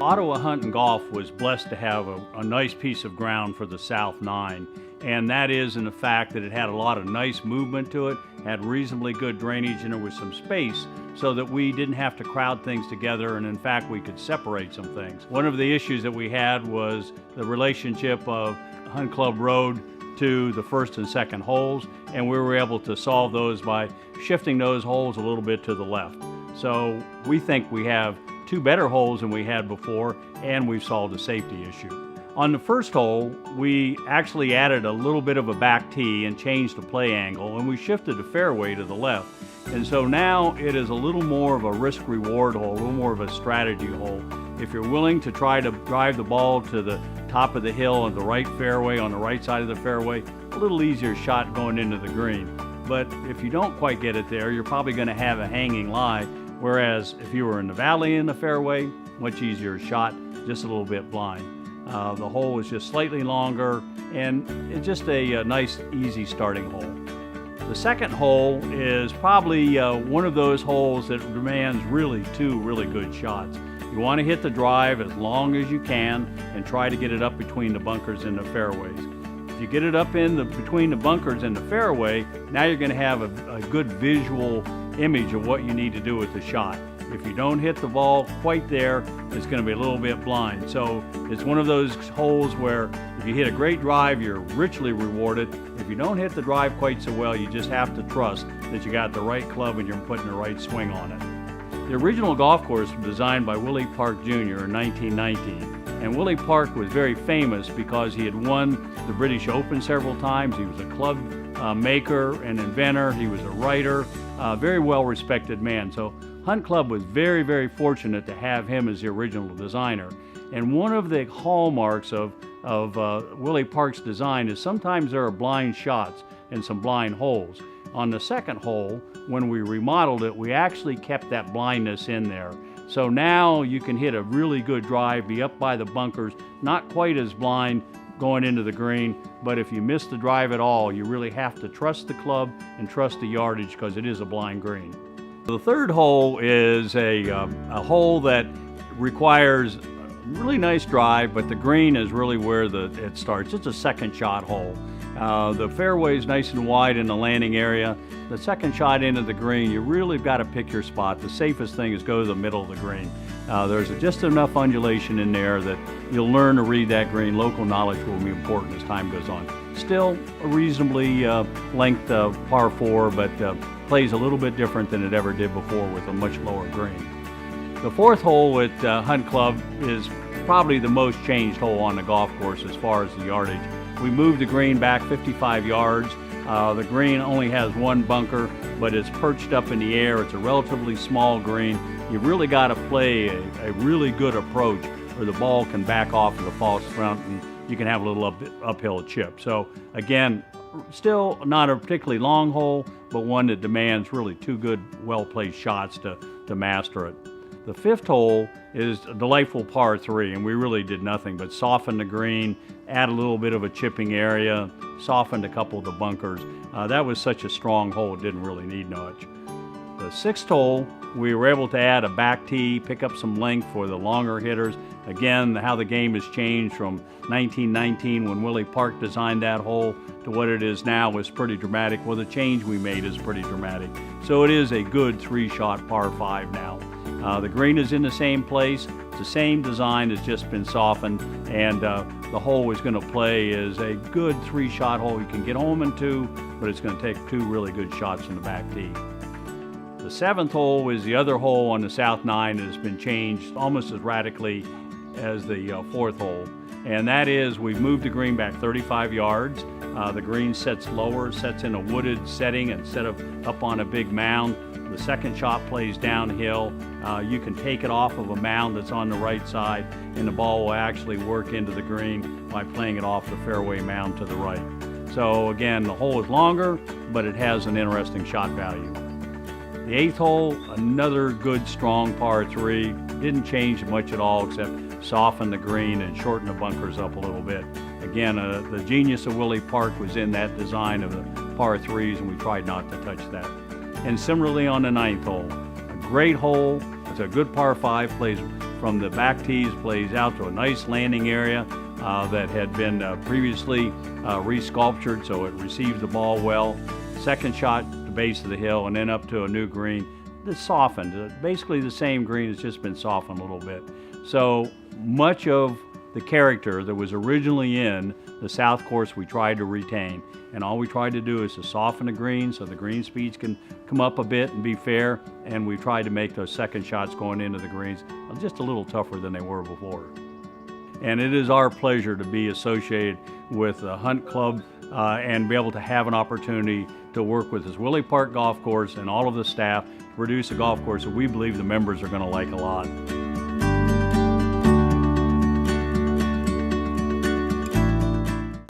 Ottawa Hunt and Golf was blessed to have a nice piece of ground for the South 9, and that is in the fact that it had a lot of nice movement to it, had reasonably good drainage, and there was some space so that we didn't have to crowd things together, and in fact we could separate some things. One of the issues that we had was the relationship of Hunt Club Road to the first and second holes, and we were able to solve those by shifting those holes a little bit to the left. So we think we have two better holes than we had before, and we've solved a safety issue. On the first hole, we actually added a little bit of a back tee and changed the play angle, and we shifted the fairway to the left. And so now it is a little more of a risk-reward hole, a little more of a strategy hole. If you're willing to try to drive the ball to the top of the hill on the right fairway, on the right side of the fairway, a little easier shot going into the green. But if you don't quite get it there, you're probably going to have a hanging lie. Whereas if you were in the valley in the fairway, much easier shot, just a little bit blind. The hole is just slightly longer, and it's just a nice, easy starting hole. The second hole is probably one of those holes that demands really two really good shots. You want to hit the drive as long as you can and try to get it up between the bunkers and the fairways. If you get it up between the bunkers and the fairway, now you're going to have a good visual image of what you need to do with the shot. If you don't hit the ball quite there, it's going to be a little bit blind. So it's one of those holes where if you hit a great drive, you're richly rewarded. If you don't hit the drive quite so well, you just have to trust that you got the right club and you're putting the right swing on it. The original golf course was designed by Willie Park Jr. in 1919. And Willie Park was very famous because he had won the British Open several times. He was a club maker, an inventor, he was a writer, very well respected man. So Hunt Club was very, very fortunate to have him as the original designer. And one of the hallmarks of Willie Park's design is sometimes there are blind shots and some blind holes. On the second hole, when we remodeled it, we actually kept that blindness in there. So now you can hit a really good drive, be up by the bunkers, not quite as blind going into the green, but if you miss the drive at all, you really have to trust the club and trust the yardage because it is a blind green. The third hole is a hole that requires a really nice drive, but the green is really where it starts. It's a second shot hole. The fairway is nice and wide in the landing area. The second shot into the green, you really got to pick your spot. The safest thing is go to the middle of the green. There's just enough undulation in there that you'll learn to read that green. Local knowledge will be important as time goes on. Still a reasonably length par 4, but plays a little bit different than it ever did before with a much lower green. The fourth hole at Hunt Club is probably the most changed hole on the golf course as far as the yardage. We moved the green back 55 yards. The green only has one bunker, but it's perched up in the air. It's a relatively small green. You've really got to play a really good approach or the ball can back off of the false front and you can have a little uphill chip. So again, still not a particularly long hole, but one that demands really two good, well-placed shots to master it. The fifth hole is a delightful par 3, and we really did nothing but soften the green, add a little bit of a chipping area, softened a couple of the bunkers. That was such a strong hole, it didn't really need much. The sixth hole, we were able to add a back tee, pick up some length for the longer hitters. Again, how the game has changed from 1919 when Willie Park designed that hole to what it is now was pretty dramatic. Well, the change we made is pretty dramatic. So it is a good 3-shot par 5 now. The green is in the same place. It's the same design, it's just been softened, and the hole is going to play as a good 3-shot hole. You can get home in 2, but it's going to take 2 really good shots from the back tee. The 7th hole is the other hole on the South 9 that has been changed almost as radically as the 4th hole. And that is, we've moved the green back 35 yards. The green sets lower, sets in a wooded setting instead of up on a big mound. The second shot plays downhill. You can take it off of a mound that's on the right side, and the ball will actually work into the green by playing it off the fairway mound to the right. So again, the hole is longer, but it has an interesting shot value. The 8th hole, another good strong par 3. Didn't change much at all except soften the green and shorten the bunkers up a little bit. Again, the genius of Willie Park was in that design of the par 3s, and we tried not to touch that. And similarly on the 9th hole, a great hole. It's a good par 5, plays from the back tees plays out to a nice landing area that had been previously resculptured so it receives the ball well. Second shot to the base of the hill and then up to a new green that's softened. Basically the same green, has just been softened a little bit. So much of the character that was originally in the South course we tried to retain, and all we tried to do is to soften the green so the green speeds can come up a bit and be fair, and we tried to make those second shots going into the greens just a little tougher than they were before. And it is our pleasure to be associated with the Hunt Club and be able to have an opportunity to work with this Willey Park Golf Course and all of the staff to produce a golf course that we believe the members are going to like a lot.